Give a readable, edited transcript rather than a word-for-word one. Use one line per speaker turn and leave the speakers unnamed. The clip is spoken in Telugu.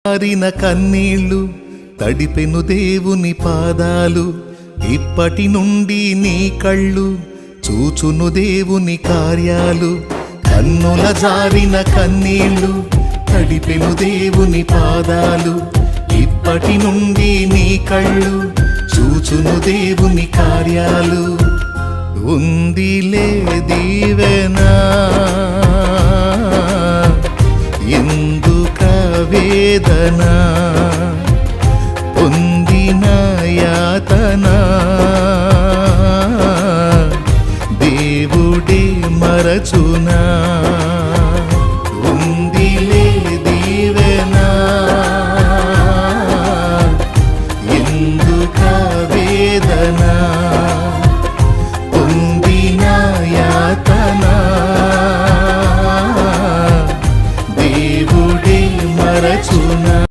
కారిన కన్నీళ్ళు తడిపెను దేవుని పాదాలు, ఇప్పటి నుండి నీ కళ్ళు చూచును దేవుని కార్యాలు. కన్నుల జారిన కన్నీళ్ళు తడిపెను దేవుని పాదాలు, ఇప్పటి నుండి నీ కళ్ళు చూచును దేవుని కార్యాలు. ఉందిలే దీవెనా ఎందుక వేదన, పొందిన యాతన దేవుడే మరచునా.